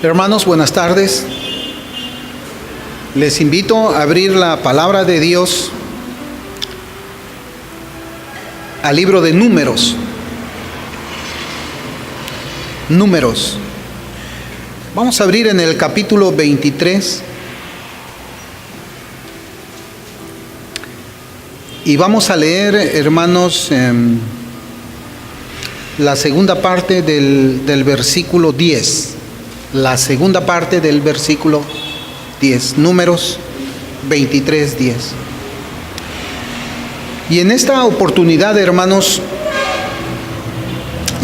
Hermanos, buenas tardes. Les invito a abrir la palabra de Dios al libro de Números. Números. Vamos a abrir en el capítulo 23. Y vamos a leer, hermanos, la segunda parte del versículo 10. La segunda parte del versículo 10. Números 23, 10. Y en esta oportunidad, hermanos,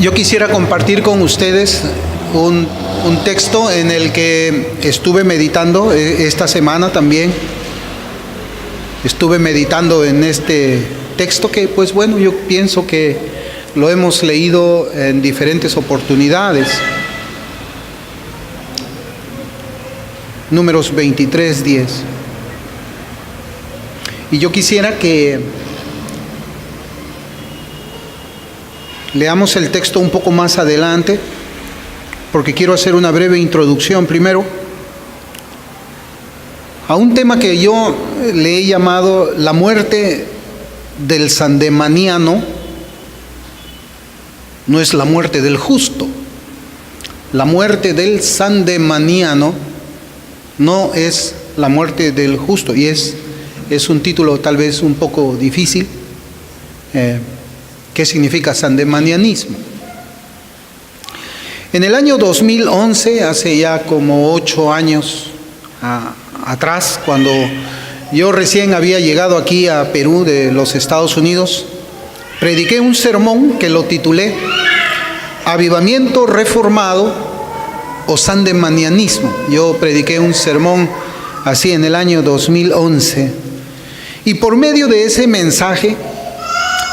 yo quisiera compartir con ustedes un texto en el que estuve meditando esta semana también. Estuve meditando en este texto que, pues bueno, yo pienso que lo hemos leído en diferentes oportunidades. Números 23, 10. Y yo quisiera que leamos el texto un poco más adelante, porque quiero hacer una breve introducción primero a un tema que yo le he llamado la muerte del sandemaniano. No es la muerte del justo. La muerte del sandemaniano no es la muerte del justo. Y es un título tal vez un poco difícil. ¿Qué significa sandemanianismo? En el año 2011, hace ya como 8 años atrás, cuando yo recién había llegado aquí a Perú de los Estados Unidos, prediqué un sermón que lo titulé Avivamiento Reformado o Sandemanianismo. Yo prediqué un sermón así en el año 2011, y por medio de ese mensaje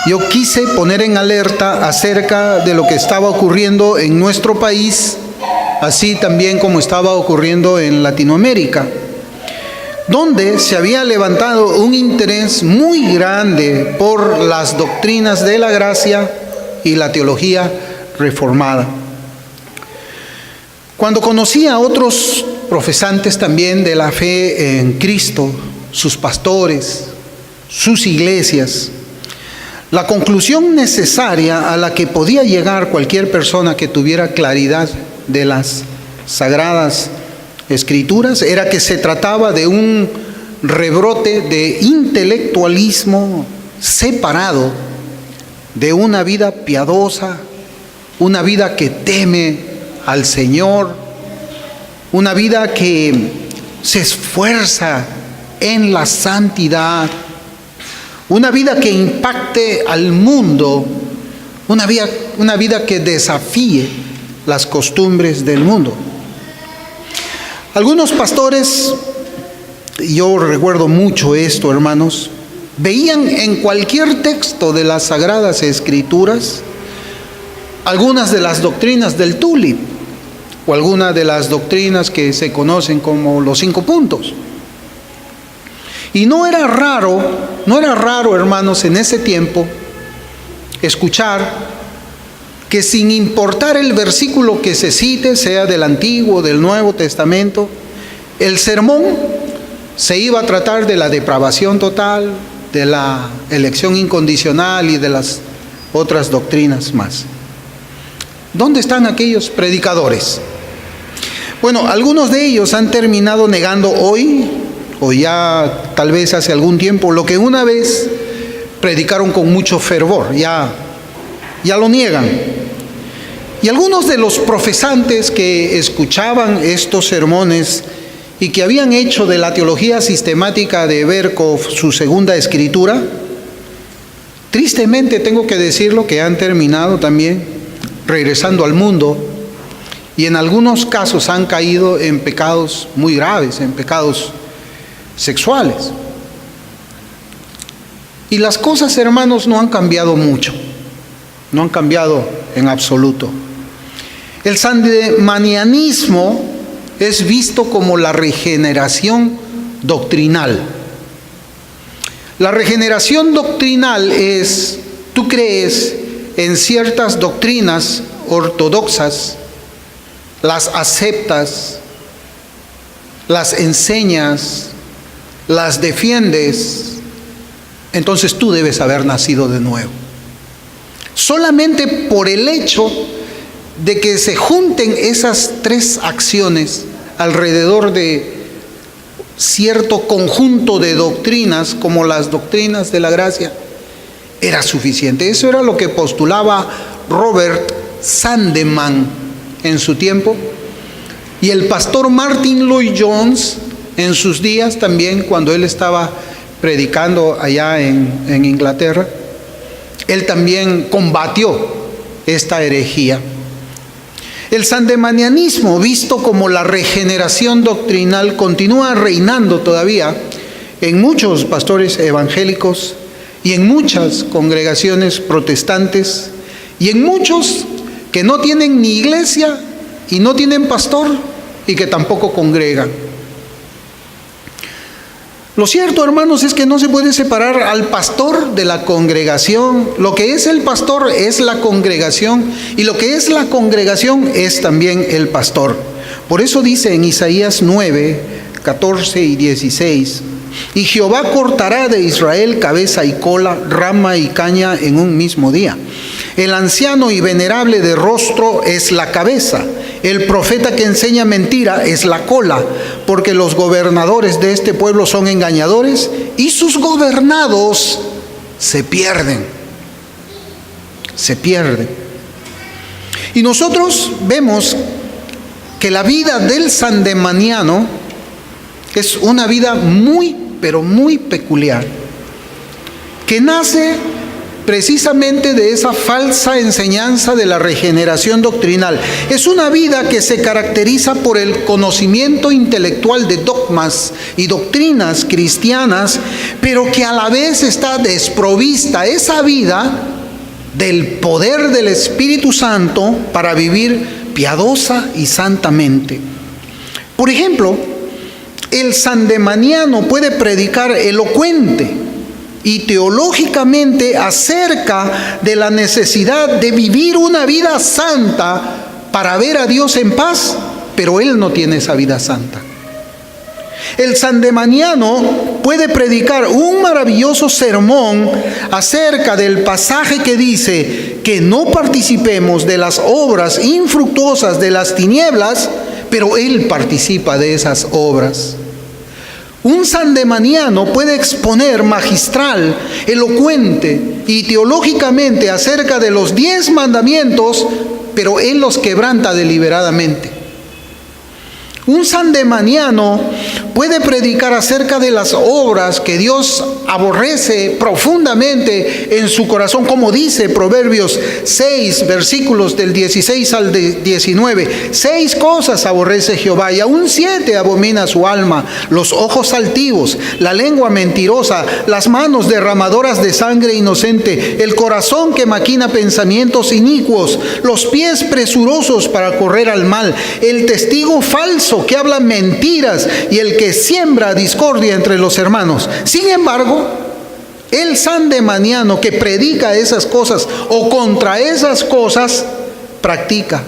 yo quise poner en alerta acerca de lo que estaba ocurriendo en nuestro país, así también como estaba ocurriendo en Latinoamérica, donde se había levantado un interés muy grande por las doctrinas de la gracia y la teología reformada. Cuando conocí a otros profesantes también de la fe en Cristo, sus pastores, sus iglesias, la conclusión necesaria a la que podía llegar cualquier persona que tuviera claridad de las Sagradas Escrituras era que se trataba de un rebrote de intelectualismo separado de una vida piadosa, una vida que teme al Señor, una vida que se esfuerza en la santidad, una vida que impacte al mundo, una vida que desafíe las costumbres del mundo. Algunos pastores, yo recuerdo mucho esto, hermanos, veían en cualquier texto de las Sagradas Escrituras algunas de las doctrinas del tulip o algunas de las doctrinas que se conocen como los 5 puntos. Y no era raro, hermanos, en ese tiempo escuchar que sin importar el versículo que se cite, sea del Antiguo o del Nuevo Testamento, el sermón se iba a tratar de la depravación total, de la elección incondicional y de las otras doctrinas más. ¿Dónde están aquellos predicadores? Bueno, algunos de ellos han terminado negando hoy, o ya tal vez hace algún tiempo, lo que una vez predicaron con mucho fervor. Ya lo niegan. Y algunos de los profesantes que escuchaban estos sermones y que habían hecho de la teología sistemática de Berkov su segunda escritura, tristemente tengo que decirlo que han terminado también regresando al mundo, y en algunos casos han caído en pecados muy graves, en pecados sexuales. Y las cosas, hermanos, no han cambiado mucho, no han cambiado en absoluto. El sandemanianismo es visto como la regeneración doctrinal. La regeneración doctrinal es, tú crees en ciertas doctrinas ortodoxas las aceptas, las enseñas, las defiendes, entonces tú debes haber nacido de nuevo. Solamente por el hecho de que se junten esas tres acciones alrededor de cierto conjunto de doctrinas, como las doctrinas de la gracia, era suficiente. Eso era lo que postulaba Robert Sandeman en su tiempo, y el pastor Martin Lloyd-Jones en sus días también, cuando él estaba predicando allá en Inglaterra, él también combatió esta herejía. El sandemanianismo, visto como la regeneración doctrinal, continúa reinando todavía en muchos pastores evangélicos y en muchas congregaciones protestantes y en muchos que no tienen ni iglesia y no tienen pastor y que tampoco congregan. Lo cierto, hermanos, es que no se puede separar al pastor de la congregación. Lo que es el pastor es la congregación, y lo que es la congregación es también el pastor. Por eso dice en Isaías 9, 14 y 16: y Jehová cortará de Israel cabeza y cola, rama y caña en un mismo día. El anciano y venerable de rostro es la cabeza, el profeta que enseña mentira es la cola, porque los gobernadores de este pueblo son engañadores y sus gobernados se pierden. Se pierden. Y nosotros vemos que la vida del sandemaniano es una vida muy, pero muy peculiar, que nace precisamente de esa falsa enseñanza de la regeneración doctrinal. Es una vida que se caracteriza por el conocimiento intelectual de dogmas y doctrinas cristianas, pero que a la vez está desprovista esa vida del poder del Espíritu Santo para vivir piadosa y santamente. Por ejemplo, el sandemaniano puede predicar elocuente y teológicamente acerca de la necesidad de vivir una vida santa para ver a Dios en paz, pero él no tiene esa vida santa. El sandemaniano puede predicar un maravilloso sermón acerca del pasaje que dice que no participemos de las obras infructuosas de las tinieblas, pero él participa de esas obras. Un sandemaniano puede exponer magistral, elocuente y teológicamente acerca de los 10 mandamientos, pero él los quebranta deliberadamente. Un sandemaniano puede predicar acerca de las obras que Dios aborrece profundamente en su corazón, como dice Proverbios 6, versículos del 16 al 19. 6 cosas aborrece Jehová, y aún 7 abomina su alma: los ojos altivos, la lengua mentirosa, las manos derramadoras de sangre inocente, el corazón que maquina pensamientos inicuos, los pies presurosos para correr al mal, el testigo falso que habla mentiras y el que siembra discordia entre los hermanos. Sin embargo, el sandemaniano que predica esas cosas o contra esas cosas practica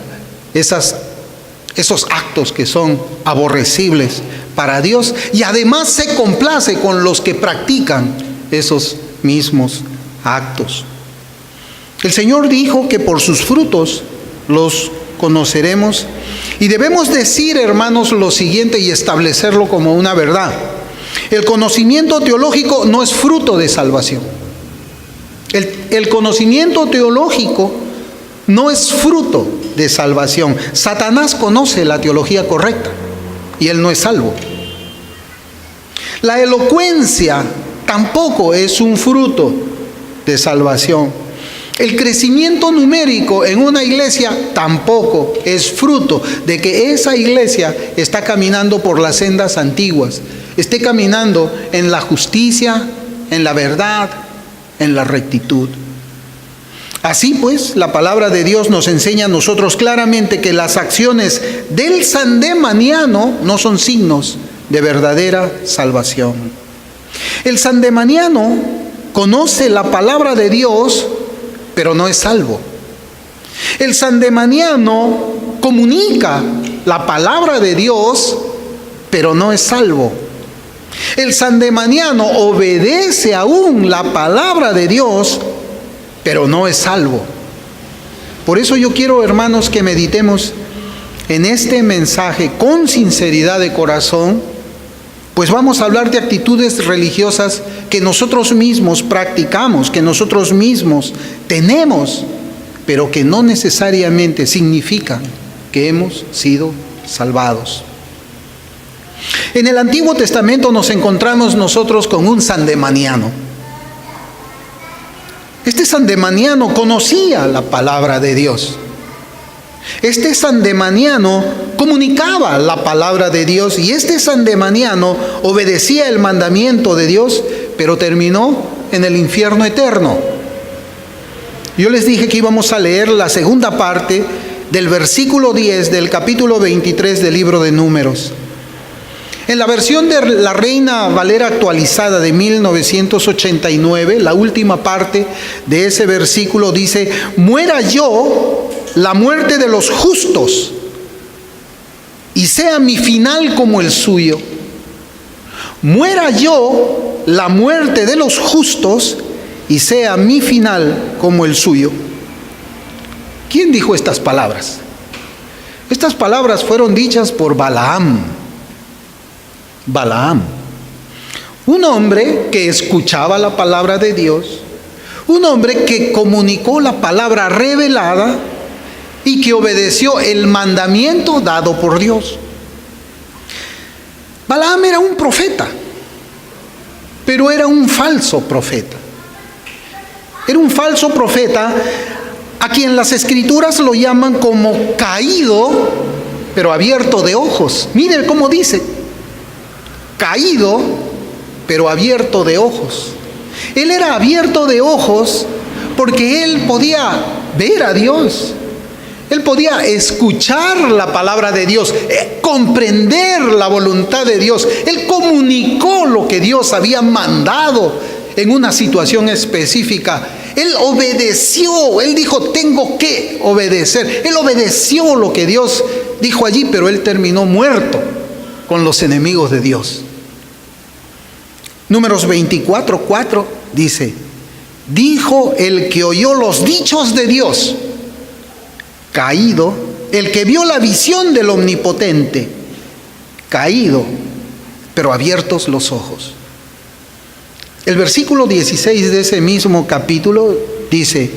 esos actos que son aborrecibles para Dios, y además se complace con los que practican esos mismos actos. El Señor dijo que por sus frutos los conoceremos, y debemos decir, hermanos, lo siguiente y establecerlo como una verdad: el conocimiento teológico no es fruto de salvación. El conocimiento teológico no es fruto de salvación. Satanás conoce la teología correcta y él no es salvo. La elocuencia tampoco es un fruto de salvación. El crecimiento numérico en una iglesia tampoco es fruto de que esa iglesia está caminando por las sendas antiguas, esté caminando en la justicia, en la verdad, en la rectitud. Así pues, la palabra de Dios nos enseña a nosotros claramente que las acciones del sandemaniano no son signos de verdadera salvación. El sandemaniano conoce la palabra de Dios, pero no es salvo. El sandemaniano comunica la palabra de Dios, pero no es salvo. El sandemaniano obedece aún la palabra de Dios, pero no es salvo. Por eso yo quiero, hermanos, que meditemos en este mensaje con sinceridad de corazón, pues vamos a hablar de actitudes religiosas que nosotros mismos practicamos, que nosotros mismos tenemos, pero que no necesariamente significan que hemos sido salvados. En el Antiguo Testamento nos encontramos nosotros con un sandemaniano. Este sandemaniano conocía la palabra de Dios. Este sandemaniano comunicaba la palabra de Dios y este sandemaniano obedecía el mandamiento de Dios, pero terminó en el infierno eterno. Yo les dije que íbamos a leer la segunda parte del versículo 10 del capítulo 23 del libro de Números. En la versión de la Reina Valera actualizada de 1989, la última parte de ese versículo dice: muera yo la muerte de los justos y sea mi final como el suyo. Muera yo la muerte de los justos y sea mi final como el suyo. ¿Quién dijo estas palabras? Estas palabras fueron dichas por Balaam. Balaam, un hombre que escuchaba la palabra de Dios, un hombre que comunicó la palabra revelada y que obedeció el mandamiento dado por Dios. Balaam era un profeta, pero era un falso profeta. Era un falso profeta a quien las Escrituras lo llaman como caído, pero abierto de ojos. Miren cómo dice: caído, pero abierto de ojos. Él era abierto de ojos porque él podía ver a Dios. Él podía escuchar la palabra de Dios, comprender la voluntad de Dios. Él comunicó lo que Dios había mandado en una situación específica. Él obedeció, él dijo: tengo que obedecer. Él obedeció lo que Dios dijo allí, pero él terminó muerto con los enemigos de Dios. Números 24:4 dice: dijo el que oyó los dichos de Dios, caído, el que vio la visión del Omnipotente, caído, pero abiertos los ojos. El versículo 16 de ese mismo capítulo dice: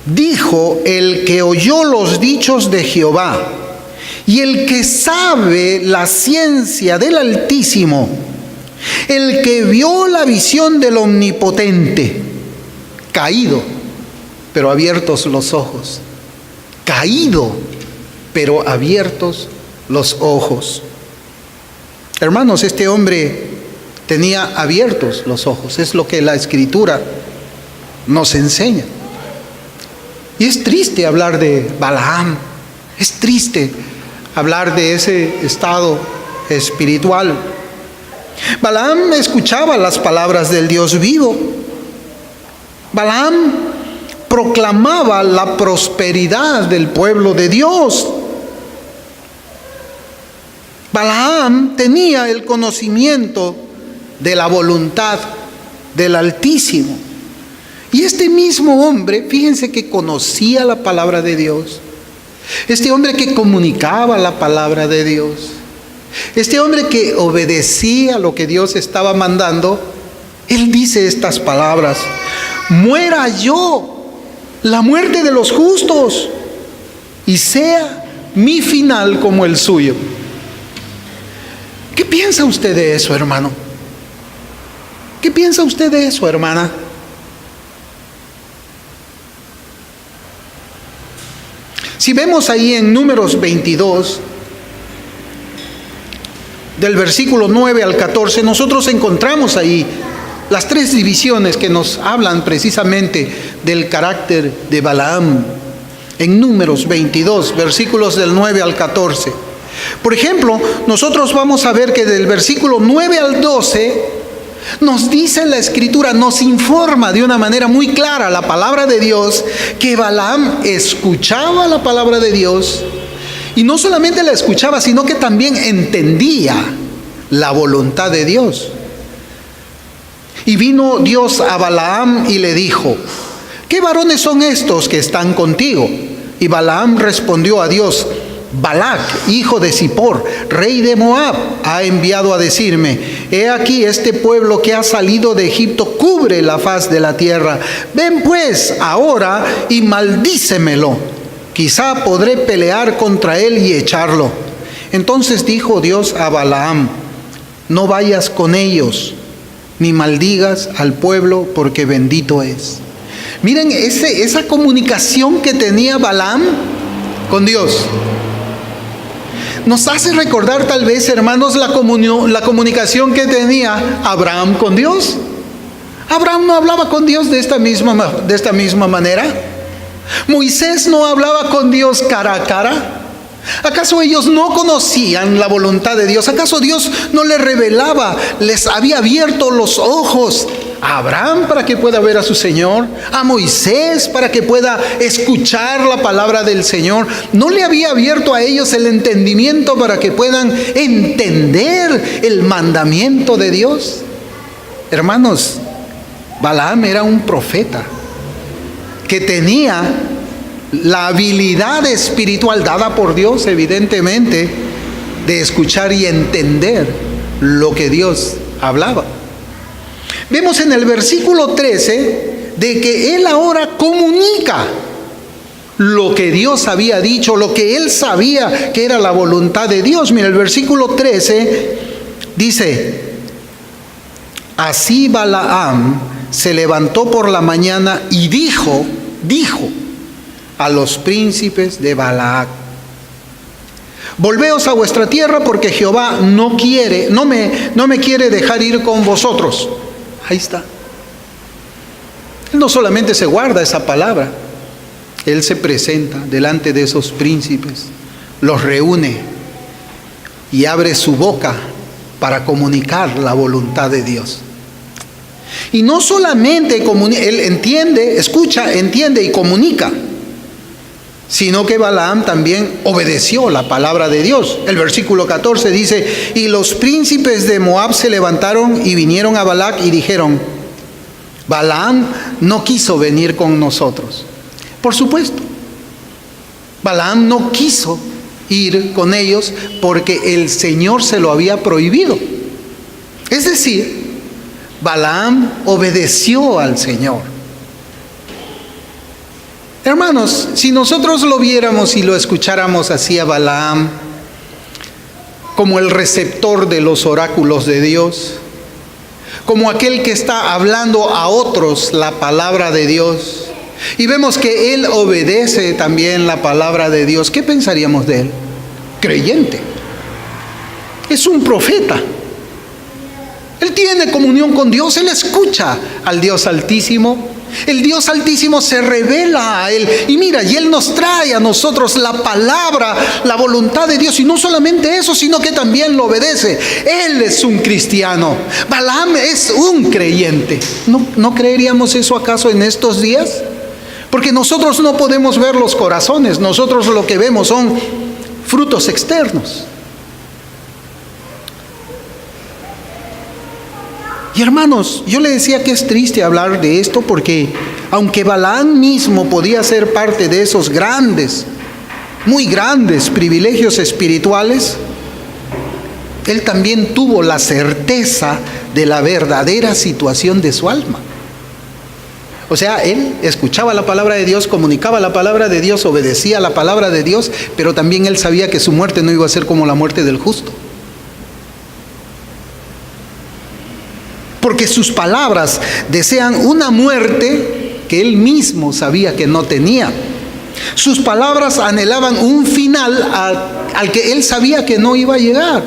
dijo el que oyó los dichos de Jehová y el que sabe la ciencia del Altísimo, el que vio la visión del Omnipotente, caído, pero abiertos los ojos. Caído, pero abiertos los ojos. Hermanos, este hombre tenía abiertos los ojos. Es lo que la Escritura nos enseña. Y es triste hablar de Balaam. Es triste hablar de ese estado espiritual. Balaam escuchaba las palabras del Dios vivo. Balaam proclamaba la prosperidad del pueblo de Dios. Balaam tenía el conocimiento de la voluntad del Altísimo. Y este mismo hombre, fíjense que conocía la palabra de Dios. Este hombre que comunicaba la palabra de Dios. Este hombre que obedecía lo que Dios estaba mandando, él dice estas palabras: muera yo la muerte de los justos y sea mi final como el suyo. ¿Qué piensa usted de eso, hermano? ¿Qué piensa usted de eso, hermana? Si vemos ahí en Números 22, del versículo 9 al 14, nosotros encontramos ahí las tres divisiones que nos hablan precisamente del carácter de Balaam. En Números 22, versículos del 9 al 14. Por ejemplo, nosotros vamos a ver que del versículo 9 al 12 Nos dice la Escritura, nos informa de una manera muy clara la palabra de Dios, que Balaam escuchaba la palabra de Dios, y no solamente la escuchaba, sino que también entendía la voluntad de Dios. Y vino Dios a Balaam y le dijo: ¿qué varones son estos que están contigo? Y Balaam respondió a Dios: Balac, hijo de Zippor, rey de Moab, ha enviado a decirme: he aquí este pueblo que ha salido de Egipto cubre la faz de la tierra. Ven pues ahora y maldícemelo. Quizá podré pelear contra él y echarlo. Entonces dijo Dios a Balaam: no vayas con ellos, ni maldigas al pueblo, porque bendito es. Miren esa comunicación que tenía Balaam con Dios. Nos hace recordar tal vez, hermanos, la comunicación que tenía Abraham con Dios. Abraham no hablaba con Dios de esta misma manera. Moisés no hablaba con Dios cara a cara. ¿Acaso ellos no conocían la voluntad de Dios? ¿Acaso Dios no les revelaba, les había abierto los ojos a Abraham para que pueda ver a su Señor, a Moisés para que pueda escuchar la palabra del Señor? ¿No le había abierto a ellos el entendimiento para que puedan entender el mandamiento de Dios? Hermanos, Balaam era un profeta que tenía la habilidad espiritual dada por Dios, evidentemente, de escuchar y entender lo que Dios hablaba. Vemos en el versículo 13 de que él ahora comunica lo que Dios había dicho, lo que él sabía que era la voluntad de Dios. Mira, el versículo 13 dice: así Balaam se levantó por la mañana y dijo a los príncipes de Balac: volveos a vuestra tierra, porque Jehová no me quiere dejar ir con vosotros. Ahí está. Él no solamente se guarda esa palabra, él se presenta delante de esos príncipes, los reúne y abre su boca para comunicar la voluntad de Dios. Y no solamente él entiende y comunica, sino que Balaam también obedeció la palabra de Dios. El versículo 14 dice: y los príncipes de Moab se levantaron y vinieron a Balac y dijeron: Balaam no quiso venir con nosotros. Por supuesto, Balaam no quiso ir con ellos porque el Señor se lo había prohibido. Es decir, Balaam obedeció al Señor. Hermanos, si nosotros lo viéramos y lo escucháramos así a Balaam, como el receptor de los oráculos de Dios, como aquel que está hablando a otros la palabra de Dios, y vemos que él obedece también la palabra de Dios, ¿qué pensaríamos de él? Creyente. Es un profeta. Él tiene comunión con Dios, él escucha al Dios Altísimo. El Dios Altísimo se revela a él. Y mira, y él nos trae a nosotros la palabra, la voluntad de Dios. Y no solamente eso, sino que también lo obedece. Él es un cristiano. Balaam es un creyente. ¿No creeríamos eso acaso en estos días? Porque nosotros no podemos ver los corazones. Nosotros lo que vemos son frutos externos. Y hermanos, yo le decía que es triste hablar de esto porque aunque Balaam mismo podía ser parte de esos grandes, muy grandes privilegios espirituales, él también tuvo la certeza de la verdadera situación de su alma. O sea, él escuchaba la palabra de Dios, comunicaba la palabra de Dios, obedecía la palabra de Dios, pero también él sabía que su muerte no iba a ser como la muerte del justo. Porque sus palabras desean una muerte que él mismo sabía que no tenía. Sus palabras anhelaban un final al que él sabía que no iba a llegar.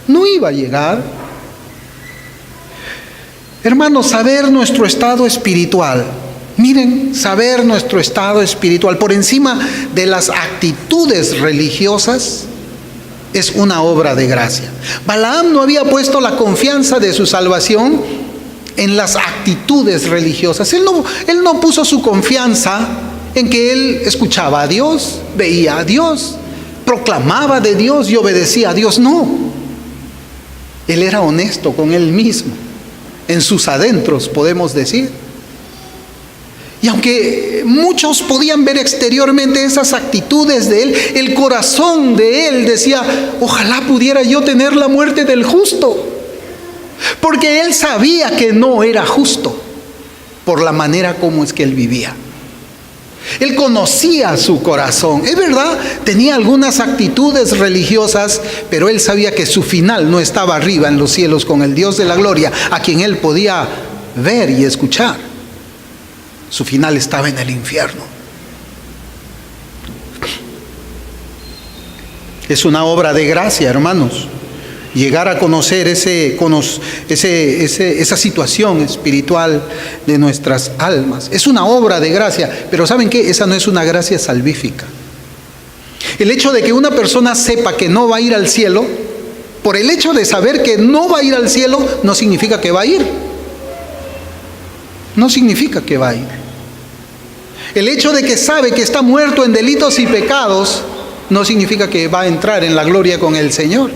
No iba a llegar. Hermanos, saber nuestro estado espiritual. Miren, saber nuestro estado espiritual por encima de las actitudes religiosas es una obra de gracia. Balaam no había puesto la confianza de su salvación en las actitudes religiosas. Él no puso su confianza en que él escuchaba a Dios, veía a Dios, proclamaba de Dios y obedecía a Dios. No. Él era honesto con él mismo, en sus adentros, podemos decir. Y aunque muchos podían ver exteriormente esas actitudes de él, el corazón de él decía: ojalá pudiera yo tener la muerte del justo. Porque él sabía que no era justo por la manera como es que él vivía. Él conocía su corazón. Es verdad, tenía algunas actitudes religiosas, pero él sabía que su final no estaba arriba en los cielos con el Dios de la gloria, a quien él podía ver y escuchar. Su final estaba en el infierno. Es una obra de gracia, hermanos, llegar a conocer esa situación espiritual de nuestras almas. Es una obra de gracia, pero ¿saben qué? Esa no es una gracia salvífica. El hecho de que una persona sepa que no va a ir al cielo, por el hecho de saber que no va a ir al cielo, no significa que va a ir. No significa que va a ir. El hecho de que sabe que está muerto en delitos y pecados, no significa que va a entrar en la gloria con el Señor.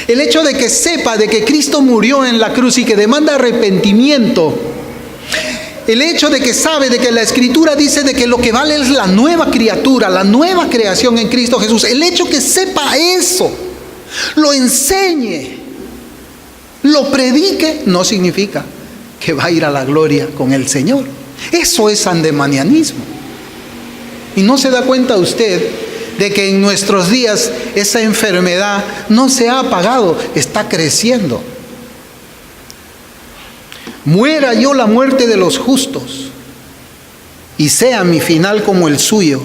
El hecho de que sepa de que Cristo murió en la cruz y que demanda arrepentimiento. El hecho de que sabe de que la Escritura dice de que lo que vale es la nueva criatura, la nueva creación en Cristo Jesús. El hecho que sepa eso, lo enseñe, lo predique, no significa que va a ir a la gloria con el Señor. Eso es sandemanianismo. Y no se da cuenta usted de que en nuestros días esa enfermedad no se ha apagado, está creciendo. Muera yo la muerte de los justos y sea mi final como el suyo.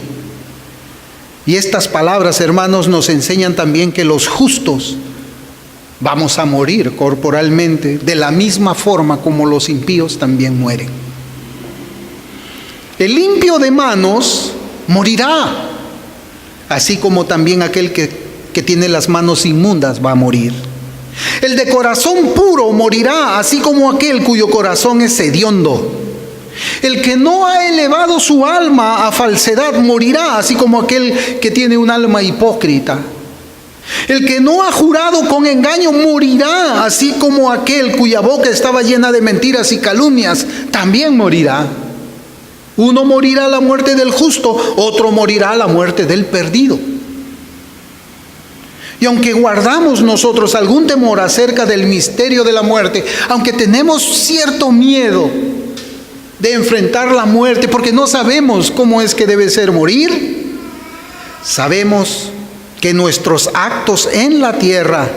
Y estas palabras, hermanos, nos enseñan también que los justos vamos a morir corporalmente de la misma forma como los impíos también mueren. El limpio de manos morirá, así como también aquel que tiene las manos inmundas va a morir. El de corazón puro morirá, así como aquel cuyo corazón es hediondo. El que no ha elevado su alma a falsedad morirá, así como aquel que tiene un alma hipócrita. El que no ha jurado con engaño morirá, así como aquel cuya boca estaba llena de mentiras y calumnias también morirá. Uno morirá a la muerte del justo, otro morirá a la muerte del perdido. Y aunque guardamos nosotros algún temor acerca del misterio de la muerte, aunque tenemos cierto miedo de enfrentar la muerte, porque no sabemos cómo es que debe ser morir, sabemos que nuestros actos en la tierra,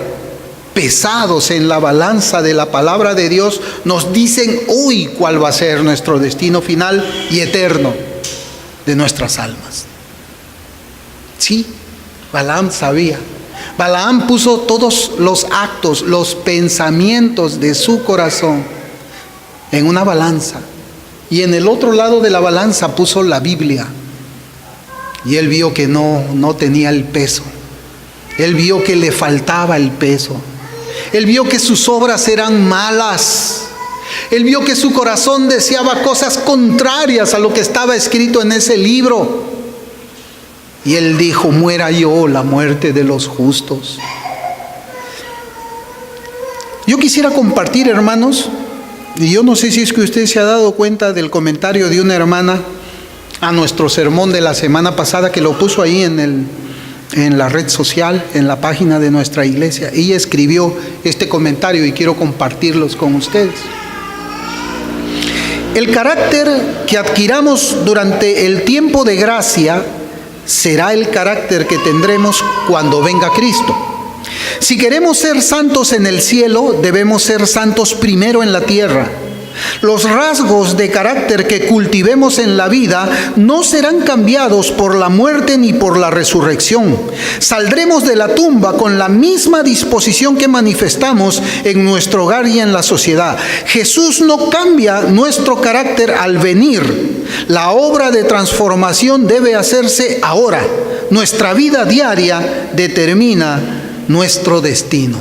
pesados en la balanza de la palabra de Dios, nos dicen hoy cuál va a ser nuestro destino final y eterno de nuestras almas. Sí, Balaam sabía. Balaam puso todos los actos, los pensamientos de su corazón en una balanza, y en el otro lado de la balanza puso la Biblia, y él vio que no tenía el peso. Él vio que le faltaba el peso. Él vio que sus obras eran malas. Él vio que su corazón deseaba cosas contrarias a lo que estaba escrito en ese libro. Y él dijo: muera yo la muerte de los justos. Yo quisiera compartir, hermanos, y yo no sé si es que usted se ha dado cuenta del comentario de una hermana a nuestro sermón de la semana pasada, que lo puso ahí en la red social, en la página de nuestra iglesia. Ella escribió este comentario y quiero compartirlos con ustedes. El carácter que adquiramos durante el tiempo de gracia será el carácter que tendremos cuando venga Cristo. Si queremos ser santos en el cielo, debemos ser santos primero en la tierra. Los rasgos de carácter que cultivemos en la vida no serán cambiados por la muerte ni por la resurrección. Saldremos de la tumba con la misma disposición que manifestamos en nuestro hogar y en la sociedad. Jesús no cambia nuestro carácter al venir. La obra de transformación debe hacerse ahora. Nuestra vida diaria determina nuestro destino.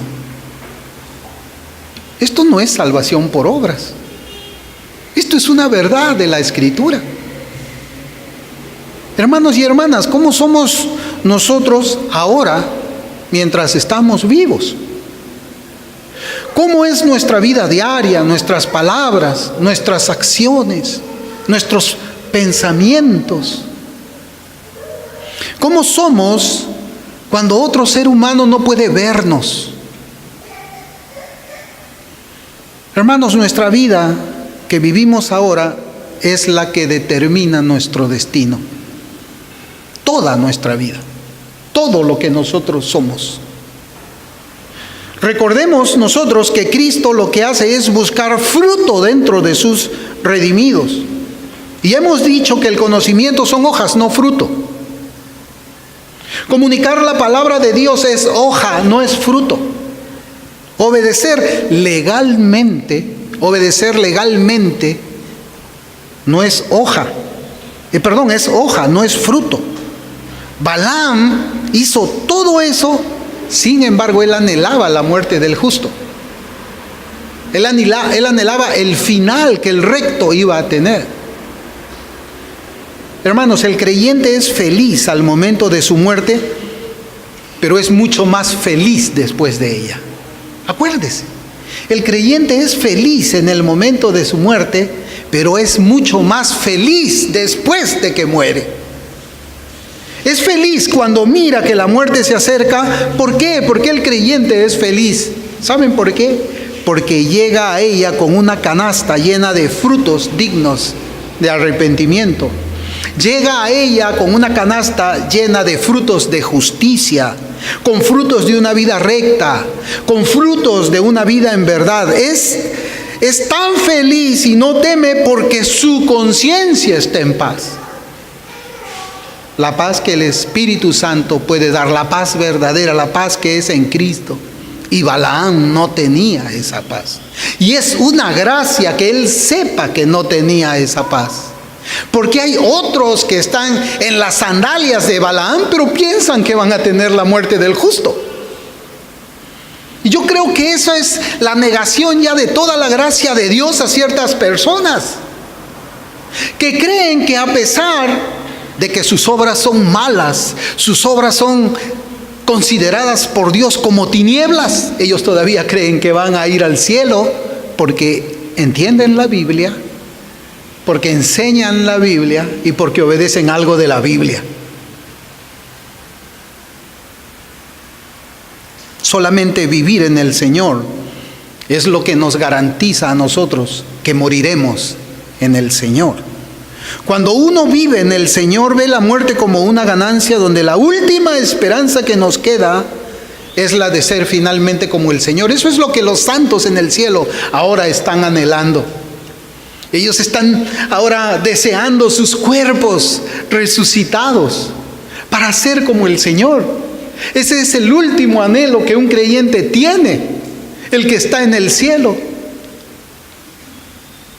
Esto no es salvación por obras. Esto es una verdad de la Escritura. Hermanos y hermanas, ¿cómo somos nosotros ahora mientras estamos vivos? ¿Cómo es nuestra vida diaria, nuestras palabras, nuestras acciones, nuestros pensamientos? ¿Cómo somos cuando otro ser humano no puede vernos? Hermanos, nuestra vida que vivimos ahora es la que determina nuestro destino. Toda nuestra vida, todo lo que nosotros somos. Recordemos nosotros que Cristo lo que hace es buscar fruto dentro de sus redimidos. Y hemos dicho que el conocimiento son hojas, no fruto. Comunicar la palabra de Dios es hoja, no es fruto. Obedecer legalmente no es hoja. Es hoja, no es fruto. Balaam hizo todo eso, sin embargo, él anhelaba la muerte del justo. Él anhelaba el final que el recto iba a tener. Hermanos, el creyente es feliz al momento de su muerte, pero es mucho más feliz después de ella. Acuérdese, el creyente es feliz en el momento de su muerte, pero es mucho más feliz después de que muere. Es feliz cuando mira que la muerte se acerca. ¿Por qué? Porque el creyente es feliz. ¿Saben por qué? Porque llega a ella con una canasta llena de frutos dignos de arrepentimiento. Llega a ella con una canasta llena de frutos de justicia, con frutos de una vida recta, con frutos de una vida en verdad. Es tan feliz y no teme porque su conciencia está en paz. La paz que el Espíritu Santo puede dar, la paz verdadera, la paz que es en Cristo. Y Balaam no tenía esa paz. Y es una gracia que él sepa que no tenía esa paz. Porque hay otros que están en las sandalias de Balaam, pero piensan que van a tener la muerte del justo. Y yo creo que eso es la negación ya de toda la gracia de Dios a ciertas personas, que creen que a pesar de que sus obras son malas, sus obras son consideradas por Dios como tinieblas, ellos todavía creen que van a ir al cielo porque entienden la Biblia, porque enseñan la Biblia y porque obedecen algo de la Biblia. Solamente vivir en el Señor es lo que nos garantiza a nosotros que moriremos en el Señor. Cuando uno vive en el Señor, ve la muerte como una ganancia, donde la última esperanza que nos queda es la de ser finalmente como el Señor. Eso es lo que los santos en el cielo ahora están anhelando. Ellos están ahora deseando sus cuerpos resucitados para ser como el Señor. Ese es el último anhelo que un creyente tiene, el que está en el cielo.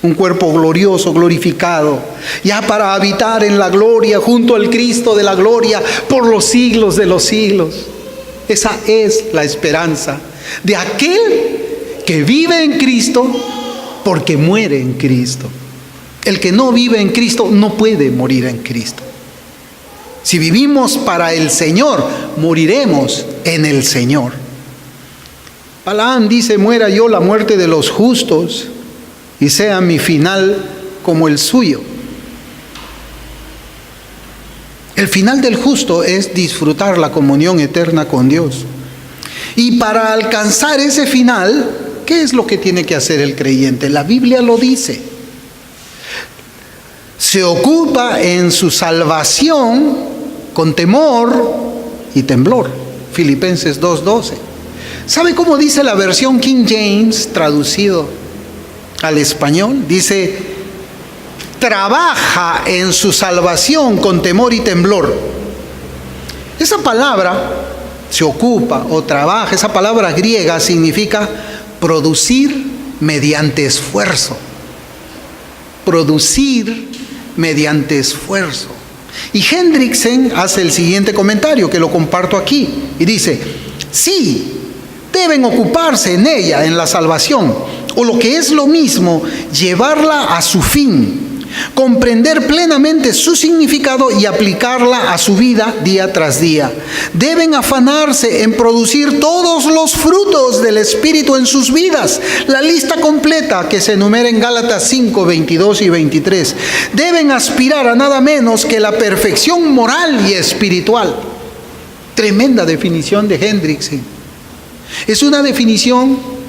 Un cuerpo glorioso, glorificado, ya para habitar en la gloria junto al Cristo de la gloria por los siglos de los siglos. Esa es la esperanza de aquel que vive en Cristo porque muere en Cristo. El que no vive en Cristo no puede morir en Cristo. Si vivimos para el Señor, moriremos en el Señor. Balaam dice: muera yo la muerte de los justos y sea mi final como el suyo. El final del justo es disfrutar la comunión eterna con Dios. Y para alcanzar ese final, ¿qué es lo que tiene que hacer el creyente? La Biblia lo dice. Se ocupa en su salvación con temor y temblor. Filipenses 2:12. ¿Sabe cómo dice la versión King James traducido al español? Dice: trabaja en su salvación con temor y temblor. Esa palabra, se ocupa o trabaja, esa palabra griega significa producir mediante esfuerzo. Producir mediante esfuerzo. Y Hendrickson hace el siguiente comentario, que lo comparto aquí, y dice: sí, deben ocuparse en ella, en la salvación, o lo que es lo mismo, llevarla a su fin, comprender plenamente su significado y aplicarla a su vida día tras día. Deben afanarse en producir todos los frutos del Espíritu en sus vidas. La lista completa que se enumera en Gálatas 5, 22 y 23. Deben aspirar a nada menos que la perfección moral y espiritual. Tremenda definición de Hendriksen. Es una definición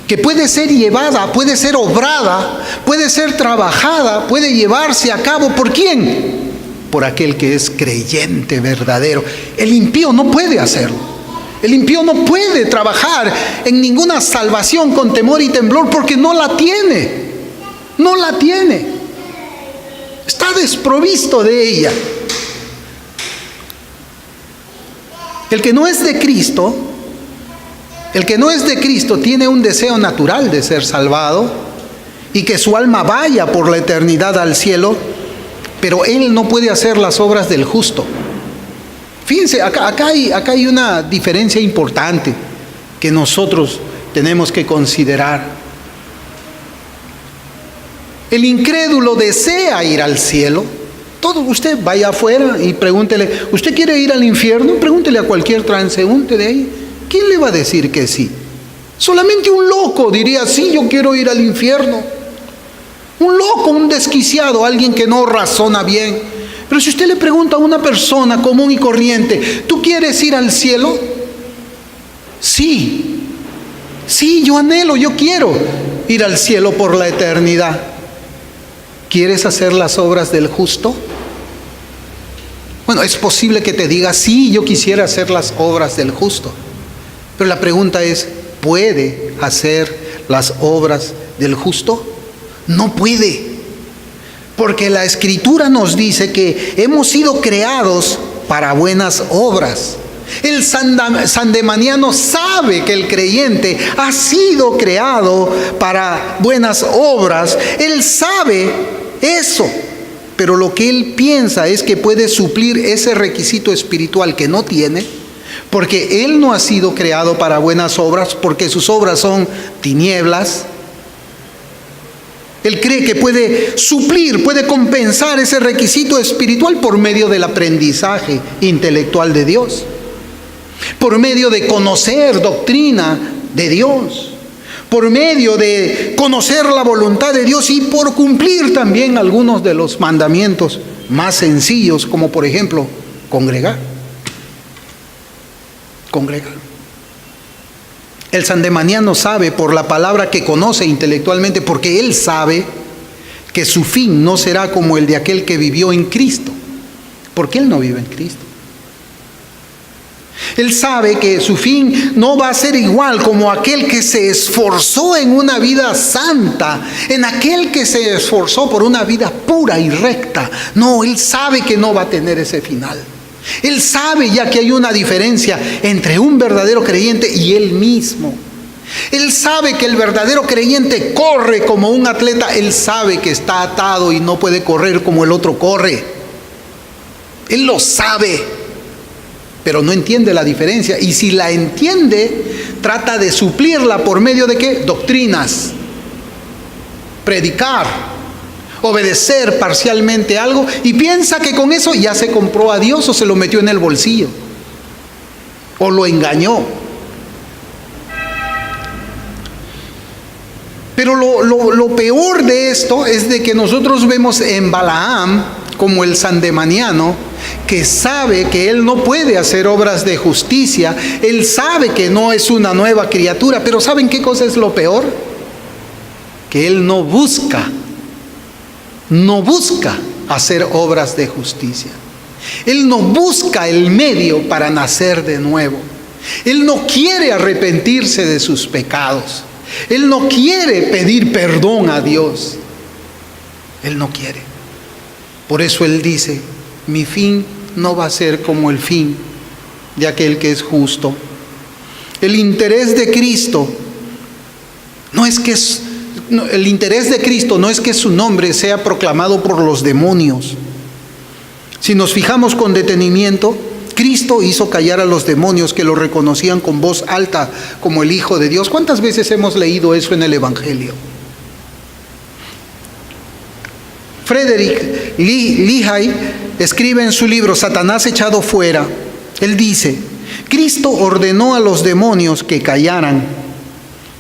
que puede ser llevada, puede ser obrada, puede ser trabajada, puede llevarse a cabo. ¿Por quién? Por aquel que es creyente verdadero. El impío no puede hacerlo. El impío no puede trabajar en ninguna salvación con temor y temblor porque no la tiene. No la tiene. Está desprovisto de ella. El que no es de Cristo, tiene un deseo natural de ser salvado y que su alma vaya por la eternidad al cielo, pero él no puede hacer las obras del justo. Fíjense, acá hay una diferencia importante que nosotros tenemos que considerar. El incrédulo desea ir al cielo. Usted vaya afuera y pregúntele, ¿usted quiere ir al infierno? Pregúntele a cualquier transeúnte de ahí. ¿Quién le va a decir que sí? Solamente un loco diría, sí, yo quiero ir al infierno. Un loco, un desquiciado, alguien que no razona bien. Pero si usted le pregunta a una persona común y corriente, ¿tú quieres ir al cielo? Sí, yo anhelo, yo quiero ir al cielo por la eternidad. ¿Quieres hacer las obras del justo? Bueno, es posible que te diga, sí, yo quisiera hacer las obras del justo. Pero la pregunta es, ¿puede hacer las obras del justo? No puede. Porque la Escritura nos dice que hemos sido creados para buenas obras. El sandemaniano sabe que el creyente ha sido creado para buenas obras. Él sabe eso. Pero lo que él piensa es que puede suplir ese requisito espiritual que no tiene, porque él no ha sido creado para buenas obras, porque sus obras son tinieblas. Él cree que puede suplir, puede compensar ese requisito espiritual por medio del aprendizaje intelectual de Dios, por medio de conocer doctrina de Dios, por medio de conocer la voluntad de Dios y por cumplir también algunos de los mandamientos más sencillos, como por ejemplo, congregar. El sandemaniano sabe por la palabra que conoce intelectualmente, porque él sabe que su fin no será como el de aquel que vivió en Cristo, porque él no vive en Cristo. Él sabe que su fin no va a ser igual como aquel que se esforzó en una vida santa, en aquel que se esforzó por una vida pura y recta. No, él sabe que no va a tener ese final. Él sabe ya que hay una diferencia entre un verdadero creyente y él mismo. Él sabe que el verdadero creyente corre como un atleta. Él sabe que está atado y no puede correr como el otro corre. Él lo sabe, pero no entiende la diferencia. Y si la entiende, trata de suplirla por medio de ¿qué? Doctrinas. Predicar. Obedecer parcialmente algo y piensa que con eso ya se compró a Dios o se lo metió en el bolsillo o lo engañó. Pero lo peor de esto es de que nosotros vemos en Balaam como el sandemaniano, que sabe que él no puede hacer obras de justicia. Él sabe que no es una nueva criatura, pero ¿saben qué cosa es lo peor? Que él no busca hacer obras de justicia. Él no busca el medio para nacer de nuevo. Él no quiere arrepentirse de sus pecados. Él no quiere pedir perdón a Dios. Él no quiere. Por eso él dice, mi fin no va a ser como el fin de aquel que es justo. El interés de Cristo no es que su nombre sea proclamado por los demonios. Si nos fijamos con detenimiento, Cristo hizo callar a los demonios que lo reconocían con voz alta como el Hijo de Dios. ¿Cuántas veces hemos leído eso en el Evangelio? Frederick Lehi escribe en su libro Satanás echado fuera. Él dice: Cristo ordenó a los demonios que callaran,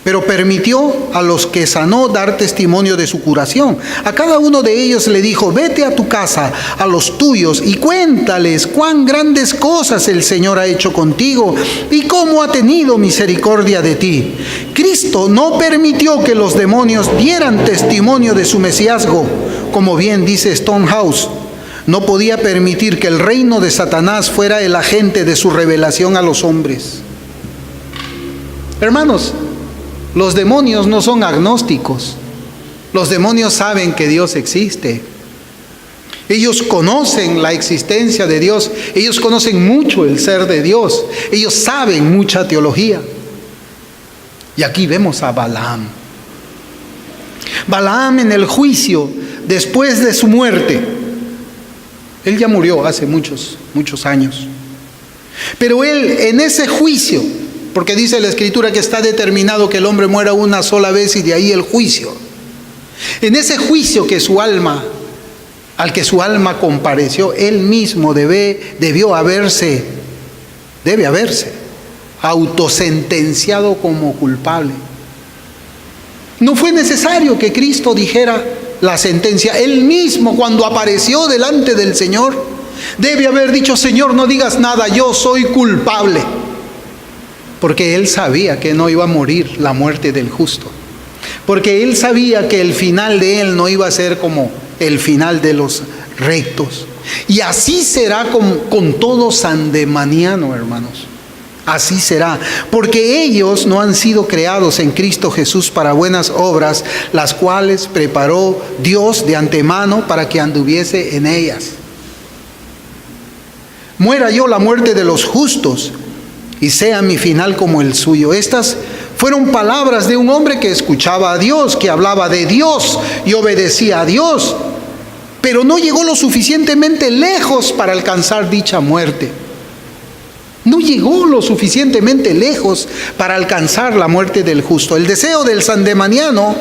pero permitió a los que sanó dar testimonio de su curación. A cada uno de ellos le dijo: vete a tu casa, a los tuyos, y cuéntales cuán grandes cosas el Señor ha hecho contigo y cómo ha tenido misericordia de ti. Cristo no permitió que los demonios dieran testimonio de su mesiasgo. Como bien dice Stonehouse, no podía permitir que el reino de Satanás fuera el agente de su revelación a los hombres. Hermanos, los demonios no son agnósticos. Los demonios saben que Dios existe. Ellos conocen la existencia de Dios. Ellos conocen mucho el ser de Dios. Ellos saben mucha teología. Y aquí vemos a Balaam. Balaam en el juicio después de su muerte. Él ya murió hace muchos años. Pero él en ese juicio, porque dice la Escritura que está determinado que el hombre muera una sola vez y de ahí el juicio. En ese juicio al que su alma compareció, él mismo debe haberse autosentenciado como culpable. No fue necesario que Cristo dijera la sentencia. Él mismo, cuando apareció delante del Señor, debe haber dicho: Señor, no digas nada, yo soy culpable. Porque él sabía que no iba a morir la muerte del justo. Porque él sabía que el final de él no iba a ser como el final de los rectos. Y así será con todo sandemaniano, hermanos. Así será. Porque ellos no han sido creados en Cristo Jesús para buenas obras, las cuales preparó Dios de antemano para que anduviese en ellas. Muera yo la muerte de los justos, y sea mi final como el suyo. Estas fueron palabras de un hombre que escuchaba a Dios, que hablaba de Dios y obedecía a Dios, pero no llegó lo suficientemente lejos para alcanzar dicha muerte. No llegó lo suficientemente lejos para alcanzar la muerte del justo. El deseo del sandemaniano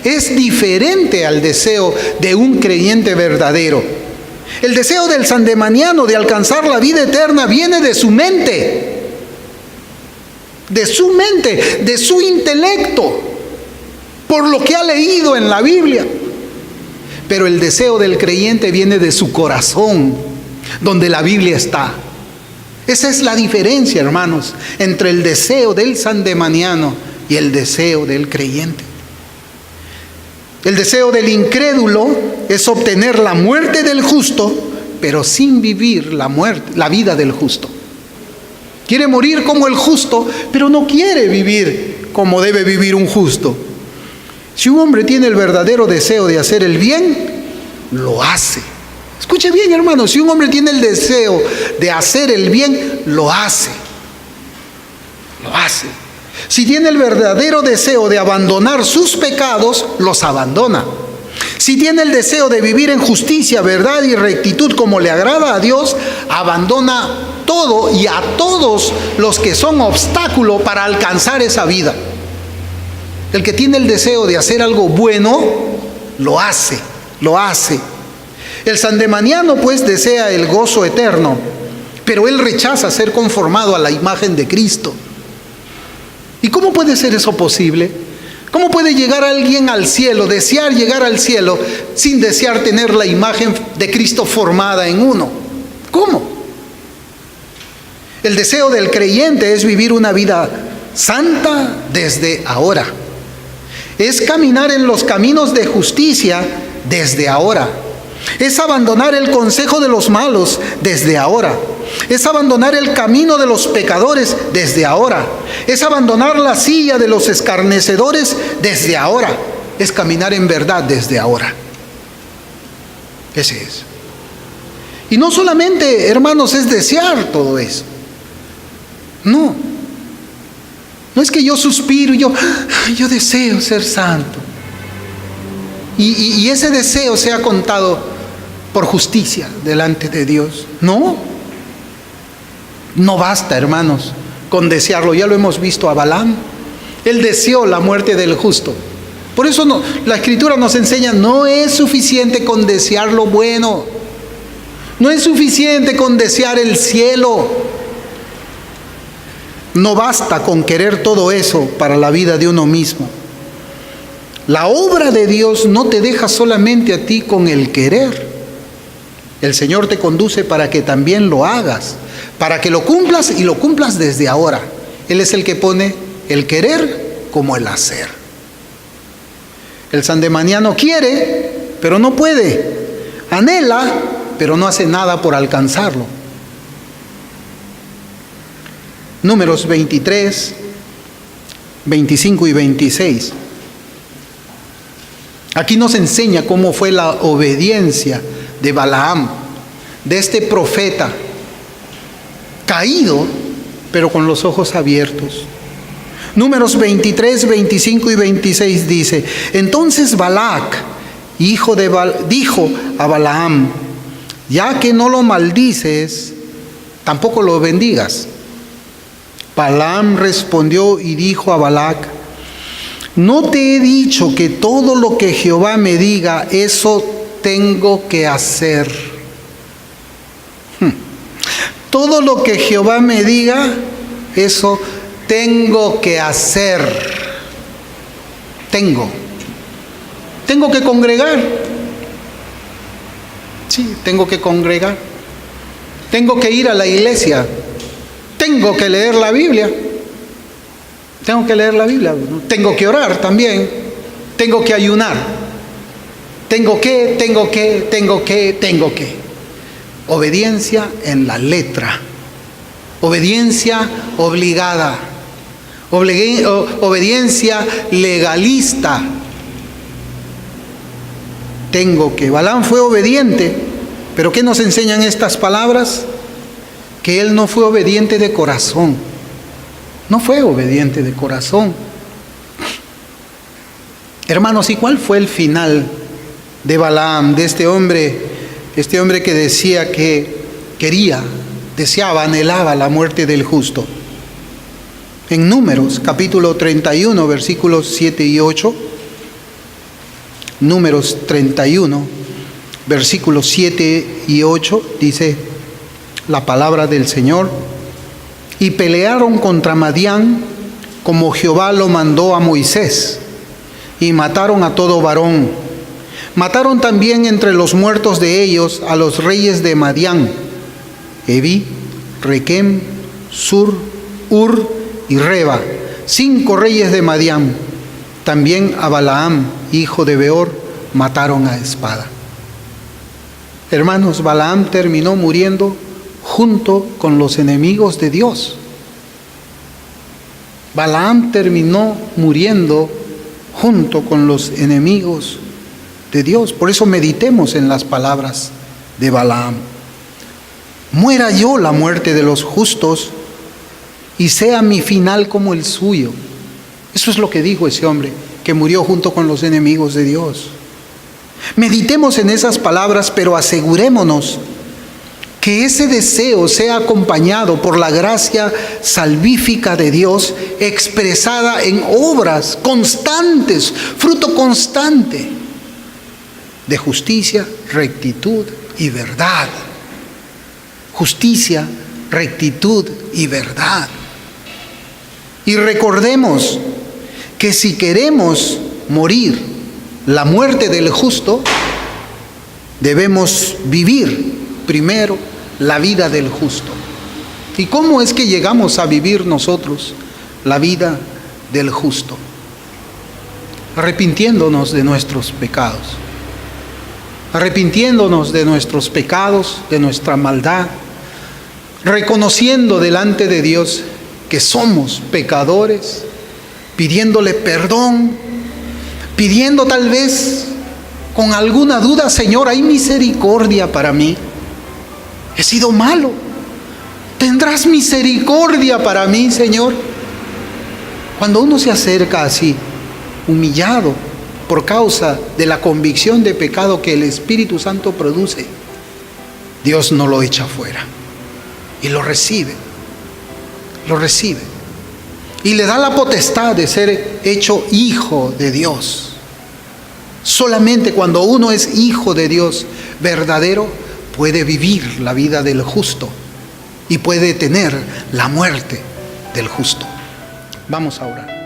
es diferente al deseo de un creyente verdadero. El deseo del sandemaniano de alcanzar la vida eterna viene de su mente, de su intelecto, por lo que ha leído en la Biblia. Pero el deseo del creyente viene de su corazón, donde la Biblia está. Esa es la diferencia, hermanos, entre el deseo del sandemaniano y el deseo del creyente. El deseo del incrédulo es obtener la muerte del justo, pero sin vivir la vida del justo. Quiere morir como el justo, pero no quiere vivir como debe vivir un justo. Si un hombre tiene el verdadero deseo de hacer el bien, lo hace. Escuche bien, hermano, si un hombre tiene el deseo de hacer el bien, lo hace. Lo hace. Si tiene el verdadero deseo de abandonar sus pecados, los abandona. Si tiene el deseo de vivir en justicia, verdad y rectitud como le agrada a Dios, abandona todo y a todos los que son obstáculo para alcanzar esa vida. El que tiene el deseo de hacer algo bueno, lo hace. El sandemaniano pues desea el gozo eterno, pero él rechaza ser conformado a la imagen de Cristo. ¿Y cómo puede ser eso posible? ¿Cómo puede llegar alguien al cielo, desear llegar al cielo, sin desear tener la imagen de Cristo formada en uno? ¿Cómo? El deseo del creyente es vivir una vida santa desde ahora. Es caminar en los caminos de justicia desde ahora. Es abandonar el consejo de los malos desde ahora. Es abandonar el camino de los pecadores desde ahora. Es abandonar la silla de los escarnecedores desde ahora. Es caminar en verdad desde ahora. Ese es. Y no solamente, hermanos, es desear todo eso. No. No es que yo suspiro y yo deseo ser santo. Y ese deseo sea contado por justicia delante de Dios. No. No basta, hermanos, con desearlo. Ya lo hemos visto a Balaam. Él deseó la muerte del justo. Por eso la Escritura nos enseña, no es suficiente con desear lo bueno. No es suficiente con desear el cielo. No basta con querer todo eso para la vida de uno mismo. La obra de Dios no te deja solamente a ti con el querer. El Señor te conduce para que también lo hagas, para que lo cumplas y lo cumplas desde ahora. Él es el que pone el querer como el hacer. El sandemaniano quiere, pero no puede. Anhela, pero no hace nada por alcanzarlo. Números 23, 25 y 26. Aquí nos enseña cómo fue la obediencia de Balaam, de este profeta, caído, pero con los ojos abiertos. Números 23, 25 y 26 dice: entonces Balac, dijo a Balaam: ya que no lo maldices, tampoco lo bendigas. Balaam respondió y dijo a Balac: ¿no te he dicho que todo lo que Jehová me diga, eso tengo que hacer? Todo lo que Jehová me diga, eso tengo que hacer. Tengo que congregar. Sí, tengo que congregar. Tengo que ir a la iglesia. Tengo que leer la Biblia. Tengo que leer la Biblia. Tengo que orar también. Tengo que ayunar. Tengo que. Obediencia en la letra. Obediencia obligada. Obediencia legalista. Tengo que. Balaam fue obediente, pero ¿qué nos enseñan estas palabras? Que él no fue obediente de corazón. No fue obediente de corazón. Hermanos, ¿y cuál fue el final de Balaam, de este hombre que decía que deseaba, anhelaba la muerte del justo? En Números, capítulo 31, versículos 7 y 8. Números 31, versículos 7 y 8, dice la palabra del Señor: y pelearon contra Madián como Jehová lo mandó a Moisés, y mataron a todo varón. Mataron también entre los muertos de ellos a los reyes de Madián, Evi, Requem, Sur, Ur y Reba, 5 reyes de Madián. También a Balaam, hijo de Beor, mataron a espada. Hermanos, Balaam terminó muriendo junto con los enemigos de Dios. Balaam terminó muriendo junto con los enemigos de Dios. Por eso meditemos en las palabras de Balaam. Muera yo la muerte de los justos y sea mi final como el suyo. Eso es lo que dijo ese hombre que murió junto con los enemigos de Dios. Meditemos en esas palabras, pero asegurémonos que ese deseo sea acompañado por la gracia salvífica de Dios expresada en obras constantes, fruto constante de justicia, rectitud y verdad. Justicia, rectitud y verdad. Y recordemos que si queremos morir la muerte del justo, debemos vivir primero la vida del justo. ¿Y cómo es que llegamos a vivir nosotros la vida del justo? Arrepintiéndonos de nuestros pecados. Arrepintiéndonos de nuestros pecados, de nuestra maldad, reconociendo delante de Dios que somos pecadores, pidiéndole perdón, pidiendo tal vez con alguna duda: Señor, hay misericordia para mí. He sido malo. ¿Tendrás misericordia para mí, Señor? Cuando uno se acerca así, humillado por causa de la convicción de pecado que el Espíritu Santo produce, Dios no lo echa fuera y lo recibe lo recibe y le da la potestad de ser hecho hijo de Dios. Solamente cuando uno es hijo de Dios verdadero, puede vivir la vida del justo y puede tener la muerte del justo. Vamos a orar.